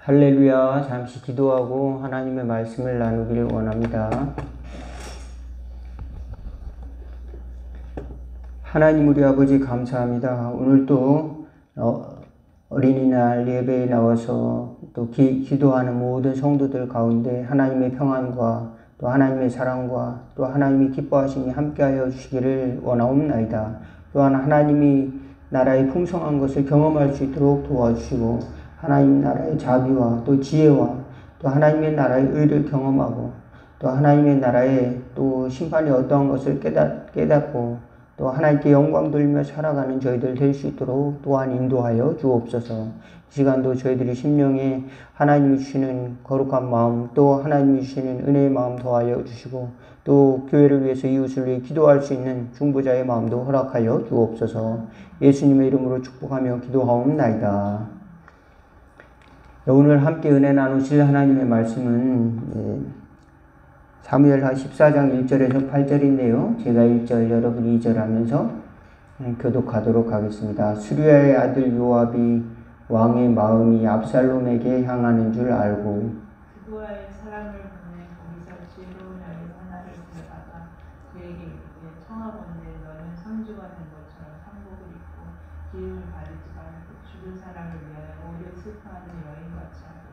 할렐루야. 잠시 기도하고 하나님의 말씀을 나누기를 원합니다. 하나님 우리 아버지 감사합니다. 오늘도 어린이날 예배에 나와서 또 기도하는 모든 성도들 가운데 하나님의 평안과 또 하나님의 사랑과 또 하나님의 기뻐하심이 함께하여 주시기를 원하옵나이다. 또한 하나님이 나라의 풍성한 것을 경험할 수 있도록 도와주시고 하나님 나라의 자비와 또 지혜와 또 하나님의 나라의 의를 경험하고 또 하나님의 나라의 또 심판이 어떠한 것을 깨닫고 또 하나님께 영광 돌리며 살아가는 저희들 될 수 있도록 또한 인도하여 주옵소서. 이 시간도 저희들이 심령에 하나님이 주시는 거룩한 마음 또 하나님이 주시는 은혜의 마음 더하여 주시고 또 교회를 위해서 이웃을 위해 기도할 수 있는 중보자의 마음도 허락하여 주옵소서. 예수님의 이름으로 축복하며 기도하옵나이다. 오늘 함께 은혜 나누실 하나님의 말씀은 사무엘하 14장 1절에서 8절인데요. 제가 1절 여러분이 2절 하면서 교독하도록 하겠습니다. 수리아의 아들 요압이 왕의 마음이 압살롬에게 향하는 줄 알고 그와의 사람을 보내 거기서 지혜로운 여인 하나를 데려다가 그에게 이르되 청하건대 너는 상주가 된 것처럼 상복을 입고 기름을 바르지 말고 죽은 사람을 위하여 오히려 슬퍼하는 여인같이 하고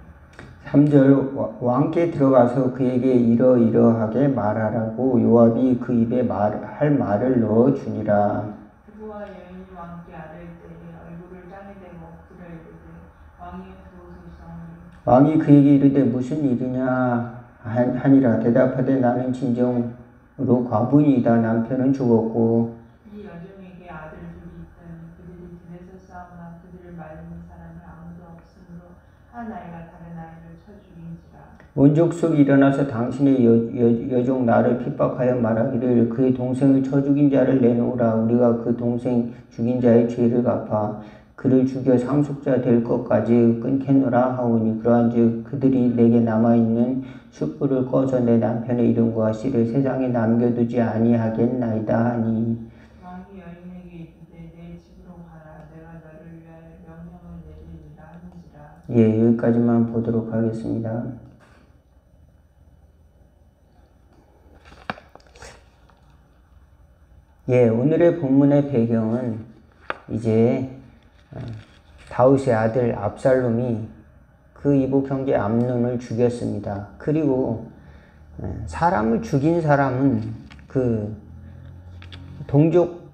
3절 왕께 들어가서 그에게 이러이러하게 말하라고 요압이 그 입에 할 말을 넣어주니라. 그와 여인이 왕께 아뢰 때에 얼굴을 땅에 대고 엎드려 이르되 왕이 부르소서니 왕이 그에게 이르되 무슨 일이냐 하니라. 대답하되 나는 진정으로 과부니이다. 남편은 죽었고 이 여종에게 아들 둘이 있더니 그들이 들에서 싸우나 그들을 말리는 사람이 아무도 없으므로 한 아이가 다른 아이를 쳐 죽인지라. 온 족속이 일어나서 당신의 여종 나를 핍박하여 말하기를 그의 동생을 쳐 죽인 자를 내놓으라. 우리가 그 동생 죽인 자의 죄를 갚아 그를 죽여 상속자 될 것까지 끊겠노라 하오니 그러한즉 그들이 내게 남아있는 숯불을 꺼서 내 남편의 이름과 씨를 세상에 남겨두지 아니하겠나이다 하니 왕이 여인에게 이르되 내 집으로 가라. 내가 너를 위하여 명령을 내리리라 하는지라. 예, 여기까지만 보도록 하겠습니다. 예, 오늘의 본문의 배경은 이제 다윗의 아들 압살롬이 그 이복 형제 암논을 죽였습니다. 그리고 사람을 죽인 사람은 그 동족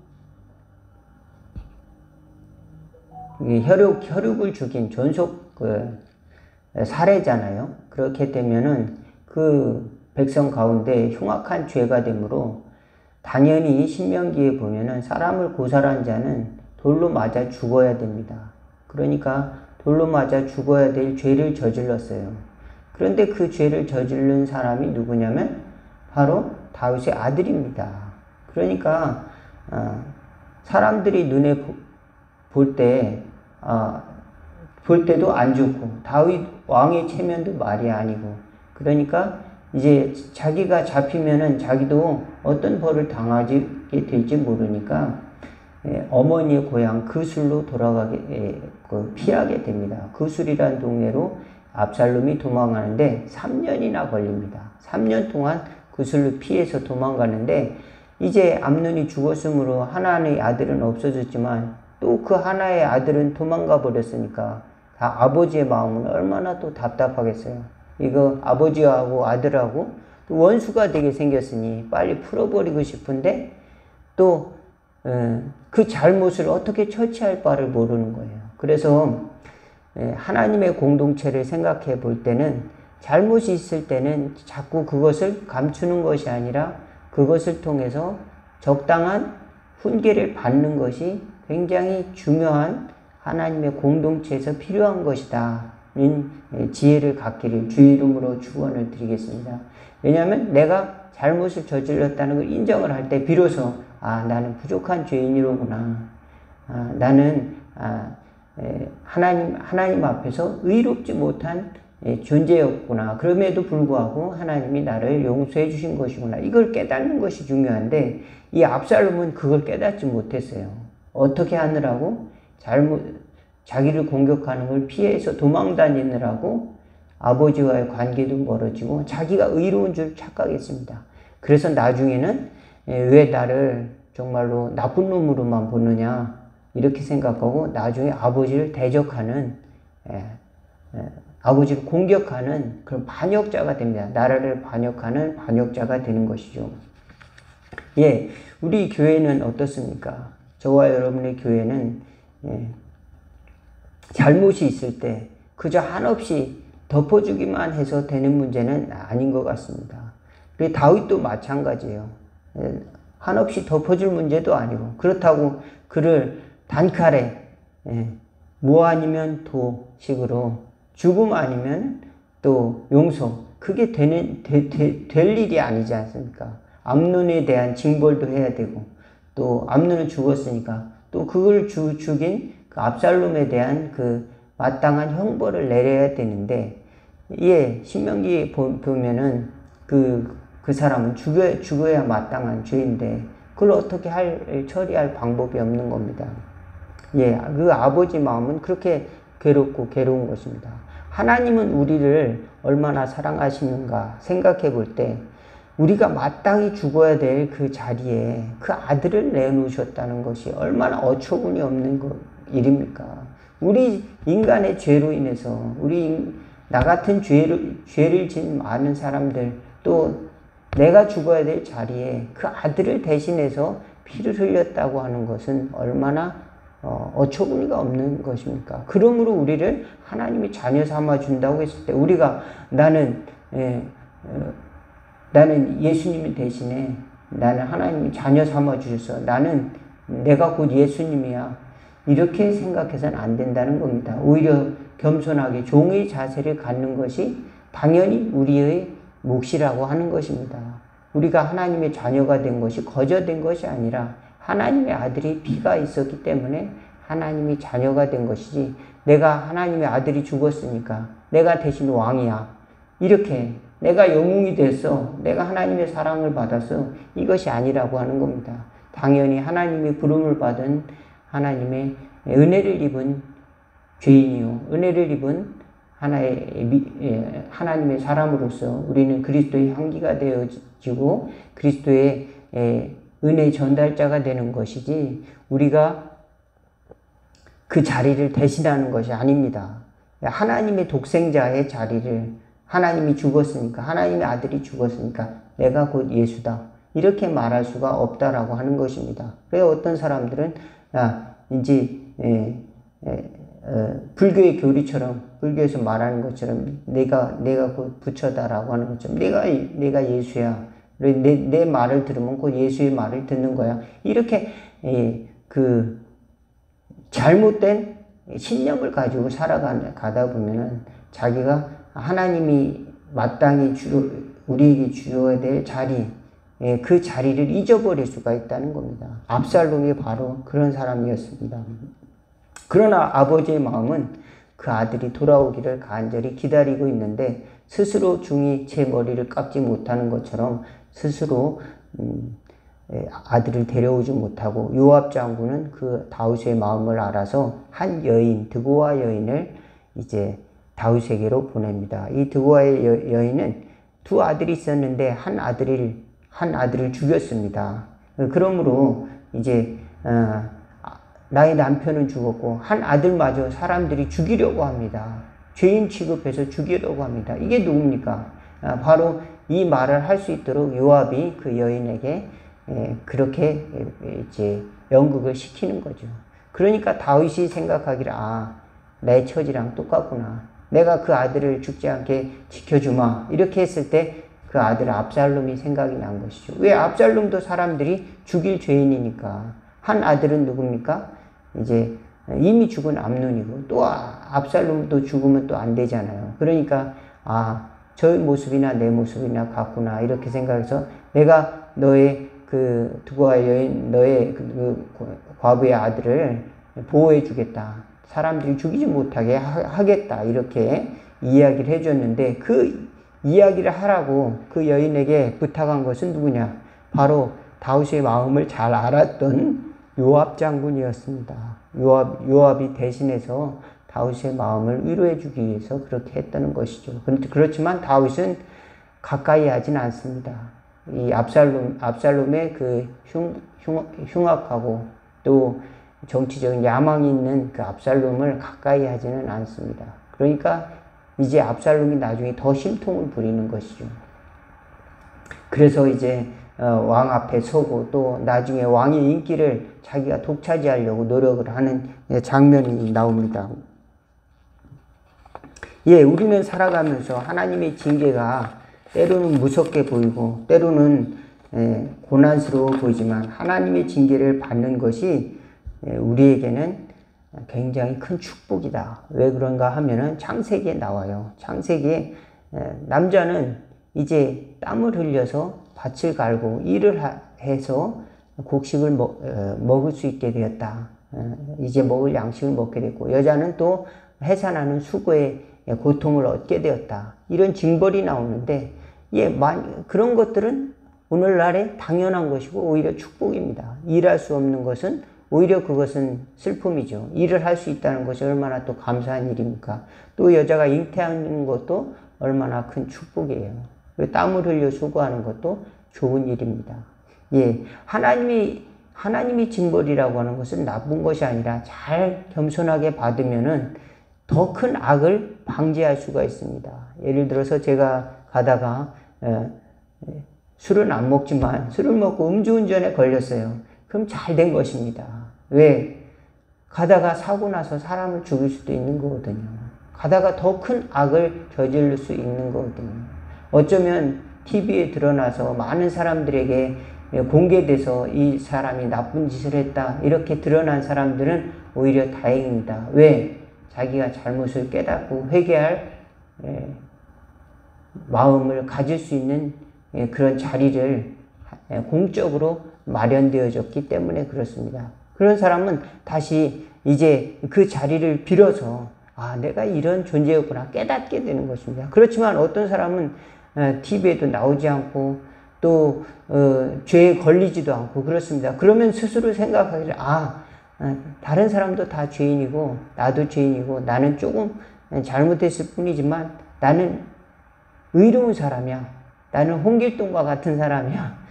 혈육을 죽인 존속 살해잖아요. 그렇게 되면은 그 백성 가운데 흉악한 죄가 되므로 당연히 신명기에 보면은 사람을 고살한 자는 돌로 맞아 죽어야 됩니다. 그러니까 돌로 맞아 죽어야 될 죄를 저질렀어요. 그런데 그 죄를 저지른 사람이 누구냐면 바로 다윗의 아들입니다. 그러니까 사람들이 눈에 볼 때도 안 좋고 다윗 왕의 체면도 말이 아니고 그러니까 이제 자기가 잡히면은 자기도 어떤 벌을 당하게 될지 모르니까 어머니의 고향 그술로 돌아가게 피하게 됩니다. 그술이라는 동네로 압살롬이 도망가는데 3년이나 걸립니다. 3년 동안 그술로 피해서 도망가는데 이제 암논이 죽었으므로 하나의 아들은 없어졌지만 또 그 하나의 아들은 도망가 버렸으니까 아버지의 마음은 얼마나 또 답답하겠어요. 이거 아버지하고 아들하고 또 원수가 되게 생겼으니 빨리 풀어버리고 싶은데 또 그 잘못을 어떻게 처치할 바를 모르는 거예요. 그래서 하나님의 공동체를 생각해 볼 때는 잘못이 있을 때는 자꾸 그것을 감추는 것이 아니라 그것을 통해서 적당한 훈계를 받는 것이 굉장히 중요한 하나님의 공동체에서 필요한 것이다. 는 지혜를 갖기를 주의 이름으로 축원을 드리겠습니다. 왜냐하면 내가 잘못을 저질렀다는 걸 인정을 할 때 비로소 나는 부족한 죄인이로구나. 나는 하나님 앞에서 의롭지 못한 존재였구나. 그럼에도 불구하고 하나님이 나를 용서해 주신 것이구나. 이걸 깨닫는 것이 중요한데 이 압살롬은 그걸 깨닫지 못했어요. 어떻게 하느라고 자기를 공격하는 걸 피해서 도망 다니느라고 아버지와의 관계도 멀어지고 자기가 의로운 줄 착각했습니다. 그래서 나중에는 왜 나를 정말로 나쁜 놈으로만 보느냐 이렇게 생각하고 나중에 아버지를 대적하는 아버지를 공격하는 그런 반역자가 됩니다. 나라를 반역하는 반역자가 되는 것이죠. 예, 우리 교회는 어떻습니까? 저와 여러분의 교회는 잘못이 있을 때 그저 한없이 덮어주기만 해서 되는 문제는 아닌 것 같습니다. 그리고 다윗도 마찬가지예요. 한없이 덮어줄 문제도 아니고 그렇다고 그를 단칼에 뭐 아니면 도식으로 죽음 아니면 또 용서 그게 될 일이 아니지 않습니까? 암논에 대한 징벌도 해야 되고 또 암논은 죽었으니까 또 그걸 죽인 그 압살롬에 대한 그 마땅한 형벌을 내려야 되는데 예, 신명기에 보면은 그 사람은 죽어야 마땅한 죄인데 그걸 어떻게 처리할 방법이 없는 겁니다. 예, 그 아버지 마음은 그렇게 괴로운 것입니다. 하나님은 우리를 얼마나 사랑하시는가 생각해 볼 때 우리가 마땅히 죽어야 될 그 자리에 그 아들을 내놓으셨다는 것이 얼마나 어처구니 없는 일입니까? 우리 인간의 죄로 인해서 나 같은 죄를 진 많은 사람들 또 내가 죽어야 될 자리에 그 아들을 대신해서 피를 흘렸다고 하는 것은 얼마나 어처구니가 없는 것입니까? 그러므로 우리를 하나님이 자녀 삼아 준다고 했을 때 우리가 나는 예수님 대신에 나는 하나님이 자녀 삼아 주셔서 내가 곧 예수님이야 이렇게 생각해서는 안 된다는 겁니다. 오히려 겸손하게 종의 자세를 갖는 것이 당연히 우리의 몫이라고 하는 것입니다. 우리가 하나님의 자녀가 된 것이 거저된 것이 아니라 하나님의 아들이 피가 있었기 때문에 하나님이 자녀가 된 것이지 내가 하나님의 아들이 죽었으니까 내가 대신 왕이야 이렇게 내가 영웅이 됐어 내가 하나님의 사랑을 받아서 이것이 아니라고 하는 겁니다. 당연히 하나님의 부름을 받은 하나님의 은혜를 입은 죄인이요 은혜를 입은 하나님의 사람으로서 우리는 그리스도의 향기가 되어지고 그리스도의 은혜 전달자가 되는 것이지 우리가 그 자리를 대신하는 것이 아닙니다. 하나님의 독생자의 자리를 하나님이 죽었으니까 하나님의 아들이 죽었으니까 내가 곧 예수다 이렇게 말할 수가 없다라고 하는 것입니다. 그래서 어떤 사람들은 이제 불교의 교리처럼 불교에서 말하는 것처럼 내가 곧 부처다라고 하는 것처럼 내가 예수야. 내 말을 들으면 곧 예수의 말을 듣는 거야. 이렇게 그 잘못된 신념을 가지고 살아가다 보면은 자기가 하나님이 마땅히 우리에게 주어야 될 자리 그 자리를 잊어버릴 수가 있다는 겁니다. 압살롬이 바로 그런 사람이었습니다. 그러나 아버지의 마음은 그 아들이 돌아오기를 간절히 기다리고 있는데 스스로 중이 제 머리를 깎지 못하는 것처럼 스스로 아들을 데려오지 못하고 요압 장군은 그 다윗의 마음을 알아서 한 여인 드고아 여인을 이제 다윗에게로 보냅니다. 이 드고아의 여인은 두 아들이 있었는데 한 아들을 죽였습니다. 그러므로 이제 나의 남편은 죽었고 한 아들마저 사람들이 죽이려고 합니다. 죄인 취급해서 죽이려고 합니다. 이게 누굽니까? 바로 이 말을 할 수 있도록 요압이 그 여인에게 그렇게 이제 연극을 시키는 거죠. 그러니까 다윗이 생각하기를 내 처지랑 똑같구나. 내가 그 아들을 죽지 않게 지켜주마. 이렇게 했을 때 그 아들 압살롬이 생각이 난 것이죠. 왜? 압살롬도 사람들이 죽일 죄인이니까. 한 아들은 누굽니까? 이제 이미 죽은 암논이고 또 압살롬도 죽으면 또 안 되잖아요. 그러니까 저의 모습이나 내 모습이나 같구나 이렇게 생각해서 내가 너의 그 두고아 여인 너의 그 과부의 아들을 보호해 주겠다. 사람들이 죽이지 못하게 하겠다. 이렇게 이야기를 해줬는데 그 이야기를 하라고 그 여인에게 부탁한 것은 누구냐? 바로 다윗의 마음을 잘 알았던 요압 장군이었습니다. 요압이 대신해서 다윗의 마음을 위로해 주기 위해서 그렇게 했다는 것이죠. 그렇지만 다윗은 가까이 하진 않습니다. 이 압살롬의 그 흉악하고 또 정치적인 야망이 있는 그 압살롬을 가까이 하지는 않습니다. 그러니까 이제 압살롬이 나중에 더 심통을 부리는 것이죠. 그래서 이제 왕 앞에 서고 또 나중에 왕의 인기를 자기가 독차지하려고 노력을 하는 장면이 나옵니다. 예, 우리는 살아가면서 하나님의 징계가 때로는 무섭게 보이고 때로는 고난스러워 보이지만 하나님의 징계를 받는 것이 우리에게는 굉장히 큰 축복이다. 왜 그런가 하면은 창세기에 나와요. 창세기에 남자는 이제 땀을 흘려서 밭을 갈고 일을 해서 곡식을 먹을 수 있게 되었다. 이제 먹을 양식을 먹게 됐고 여자는 또 해산하는 수고의 고통을 얻게 되었다. 이런 징벌이 나오는데 그런 것들은 오늘날에 당연한 것이고 오히려 축복입니다. 일할 수 없는 것은 오히려 그것은 슬픔이죠. 일을 할 수 있다는 것이 얼마나 또 감사한 일입니까? 또 여자가 잉태하는 것도 얼마나 큰 축복이에요. 땀을 흘려 수고하는 것도 좋은 일입니다. 예, 하나님이 징벌이라고 하는 것은 나쁜 것이 아니라 잘 겸손하게 받으면은 더 큰 악을 방지할 수가 있습니다. 예를 들어서 제가 가다가 술은 안 먹지만 술을 먹고 음주운전에 걸렸어요. 그럼 잘 된 것입니다. 왜? 가다가 사고 나서 사람을 죽일 수도 있는 거거든요. 가다가 더 큰 악을 저지를 수 있는 거거든요. 어쩌면 TV에 드러나서 많은 사람들에게 공개돼서 이 사람이 나쁜 짓을 했다 이렇게 드러난 사람들은 오히려 다행입니다. 왜? 자기가 잘못을 깨닫고 회개할 마음을 가질 수 있는 그런 자리를 공적으로 마련되어졌기 때문에 그렇습니다. 그런 사람은 다시 이제 그 자리를 빌어서 내가 이런 존재였구나 깨닫게 되는 것입니다. 그렇지만 어떤 사람은 TV에도 나오지 않고 또 죄에 걸리지도 않고 그렇습니다. 그러면 스스로 생각하기를 다른 사람도 다 죄인이고 나도 죄인이고 나는 조금 잘못했을 뿐이지만 나는 의로운 사람이야. 나는 홍길동과 같은 사람이야.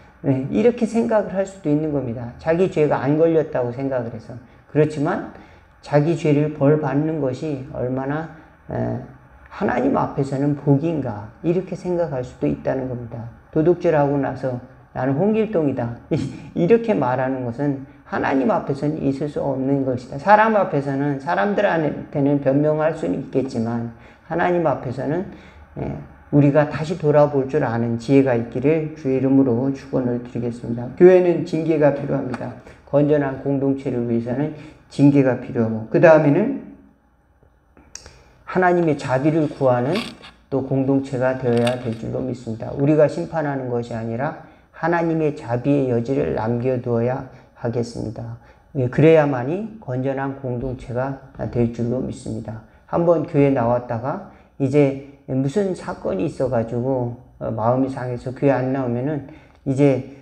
이렇게 생각을 할 수도 있는 겁니다. 자기 죄가 안 걸렸다고 생각을 해서. 그렇지만 자기 죄를 벌 받는 것이 얼마나 하나님 앞에서는 복인가 이렇게 생각할 수도 있다는 겁니다. 도둑질하고 나서 나는 홍길동이다 이렇게 말하는 것은 하나님 앞에서는 있을 수 없는 것이다. 사람 앞에서는 사람들한테는 변명할 수는 있겠지만 하나님 앞에서는 우리가 다시 돌아볼 줄 아는 지혜가 있기를 주의 이름으로 축원을 드리겠습니다. 교회는 징계가 필요합니다. 건전한 공동체를 위해서는 징계가 필요하고 그 다음에는 하나님의 자비를 구하는 또 공동체가 되어야 될 줄로 믿습니다. 우리가 심판하는 것이 아니라 하나님의 자비의 여지를 남겨두어야 하겠습니다. 그래야만이 건전한 공동체가 될 줄로 믿습니다. 한번 교회 나왔다가 이제 무슨 사건이 있어가지고 마음이 상해서 교회 안 나오면은 이제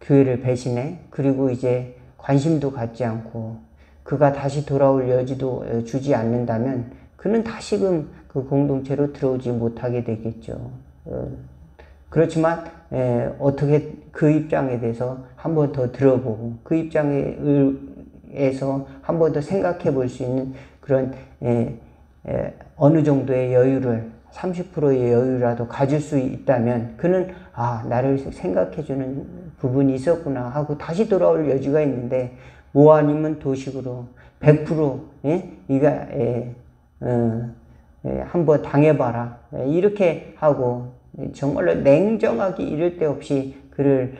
교회를 배신해. 그리고 이제 관심도 갖지 않고 그가 다시 돌아올 여지도 주지 않는다면 그는 다시금 그 공동체로 들어오지 못하게 되겠죠. 그렇지만 어떻게 그 입장에 대해서 한 번 더 들어보고 그 입장에서 한 번 더 생각해 볼 수 있는 그런 어느 정도의 여유를 30%의 여유라도 가질 수 있다면 그는 나를 생각해 주는 부분이 있었구나 하고 다시 돌아올 여지가 있는데 뭐 아니면 도식으로 100% 네가 한번 당해봐라 이렇게 하고 정말로 냉정하게 이럴 데 없이 그를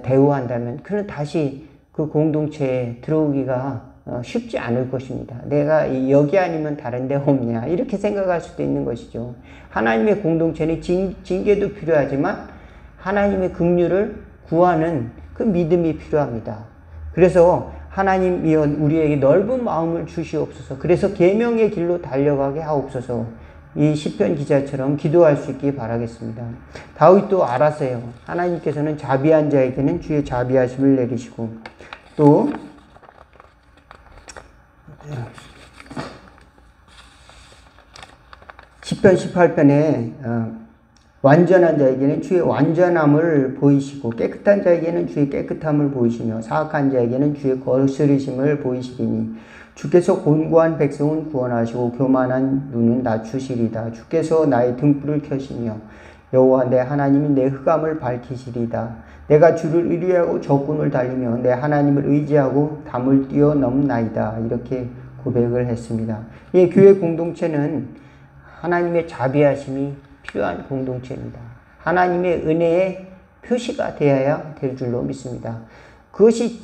대우한다면 그는 다시 그 공동체에 들어오기가 쉽지 않을 것입니다. 내가 여기 아니면 다른 데 없냐 이렇게 생각할 수도 있는 것이죠. 하나님의 공동체는 징계도 필요하지만 하나님의 긍휼을 구하는 그 믿음이 필요합니다. 그래서 하나님이 우리에게 넓은 마음을 주시옵소서. 그래서 계명의 길로 달려가게 하옵소서. 이 시편 기자처럼 기도할 수 있기 바라겠습니다. 다윗도 알았어요. 하나님께서는 자비한 자에게는 주의 자비하심을 내리시고 또 10편 18편에 완전한 자에게는 주의 완전함을 보이시고 깨끗한 자에게는 주의 깨끗함을 보이시며 사악한 자에게는 주의 거스르심을 보이시리니 주께서 곤고한 백성은 구원하시고 교만한 눈은 낮추시리다. 주께서 나의 등불을 켜시며 여호와 내 하나님이 내 흑암을 밝히시리다. 내가 주를 의뢰하고 적군을 달리며 내 하나님을 의지하고 담을 뛰어넘나이다. 이렇게 고백을 했습니다. 이 교회 공동체는 하나님의 자비하심이 필요한 공동체입니다. 하나님의 은혜의 표시가 되어야 될 줄로 믿습니다. 그것이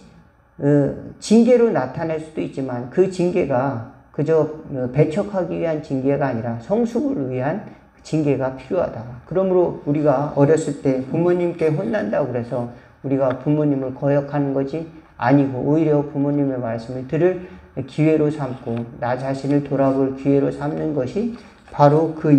징계로 나타날 수도 있지만 그 징계가 그저 배척하기 위한 징계가 아니라 성숙을 위한 징계가 필요하다. 그러므로 우리가 어렸을 때 부모님께 혼난다고 그래서 우리가 부모님을 거역하는 것이 아니고 오히려 부모님의 말씀을 들을 기회로 삼고 나 자신을 돌아볼 기회로 삼는 것이 바로 그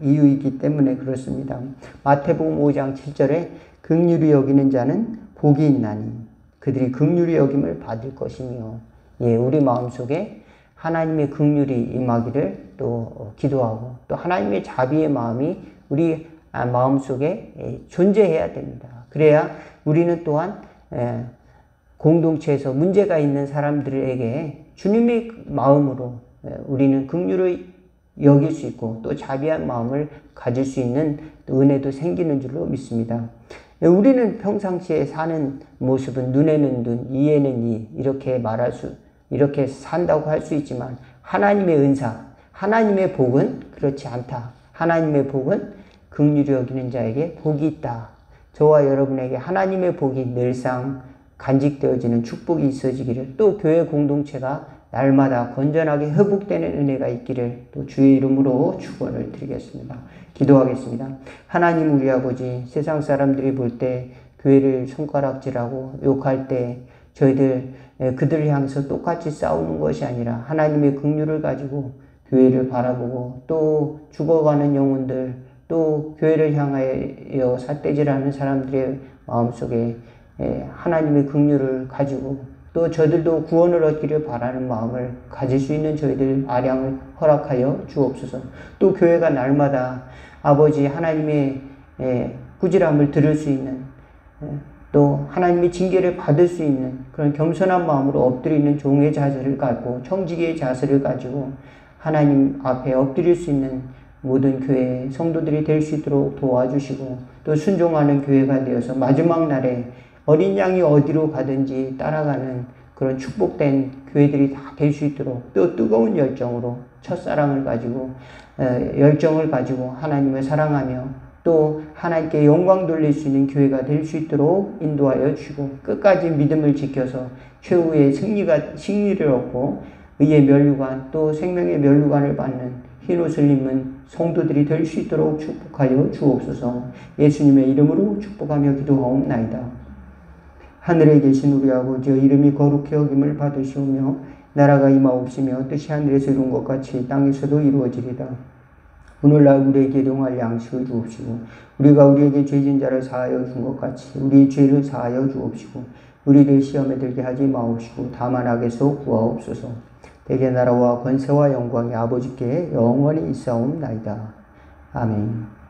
이유이기 때문에 그렇습니다. 마태복음 5장 7절에 긍휼히 여기는 자는 복이 있나니 그들이 긍휼히 여김을 받을 것이며, 우리 마음속에 하나님의 긍휼이 임하기를 또 기도하고 또 하나님의 자비의 마음이 우리 마음속에 존재해야 됩니다. 그래야 우리는 또한 공동체에서 문제가 있는 사람들에게 주님의 마음으로 우리는 긍휼을 여길 수 있고 또 자비한 마음을 가질 수 있는 은혜도 생기는 줄로 믿습니다. 우리는 평상시에 사는 모습은 눈에는 눈, 이에는 이 이렇게 산다고 할 수 있지만 하나님의 은사, 하나님의 복은 그렇지 않다. 하나님의 복은 긍휼히 여기는 자에게 복이 있다. 저와 여러분에게 하나님의 복이 늘상 간직되어지는 축복이 있어지기를, 또 교회 공동체가 날마다 건전하게 회복되는 은혜가 있기를 또 주의 이름으로 축원을 드리겠습니다. 기도하겠습니다. 하나님 우리 아버지, 세상 사람들이 볼 때 교회를 손가락질하고 욕할 때 저희들 그들을 향해서 똑같이 싸우는 것이 아니라 하나님의 긍휼을 가지고 교회를 바라보고 또 죽어가는 영혼들, 또 교회를 향하여 삿대질하는 사람들의 마음속에 하나님의 긍휼을 가지고 또 저들도 구원을 얻기를 바라는 마음을 가질 수 있는 저희들 아량을 허락하여 주옵소서. 또 교회가 날마다 아버지 하나님의 꾸지람을 들을 수 있는, 또 하나님의 징계를 받을 수 있는 그런 겸손한 마음으로 엎드리는 종의 자세를 갖고 청지기의 자세를 가지고 하나님 앞에 엎드릴 수 있는 모든 교회 성도들이 될 수 있도록 도와주시고, 또 순종하는 교회가 되어서 마지막 날에 어린 양이 어디로 가든지 따라가는 그런 축복된 교회들이 다 될 수 있도록, 또 뜨거운 열정으로 첫사랑을 가지고 열정을 가지고 하나님을 사랑하며 또 하나님께 영광 돌릴 수 있는 교회가 될 수 있도록 인도하여 주시고, 끝까지 믿음을 지켜서 최후의 승리를 얻고 의의 면류관 또 생명의 면류관을 받는 흰옷을 입는 성도들이 될 수 있도록 축복하여 주옵소서. 예수님의 이름으로 축복하며 기도하옵나이다. 하늘에 계신 우리 아버지여, 이름이 거룩히 여김을 받으시오며 나라가 임하옵시며 뜻이 하늘에서 이룬 것 같이 땅에서도 이루어지리다. 오늘날 우리에게 일용할 양식을 주옵시고 우리가 우리에게 죄진 자를 사하여 준 것 같이 우리의 죄를 사하여 주옵시고 우리를 시험에 들게 하지 마옵시고 다만 악에서 구하옵소서. 대개 나라와 권세와 영광이 아버지께 영원히 있사옵나이다. 아멘.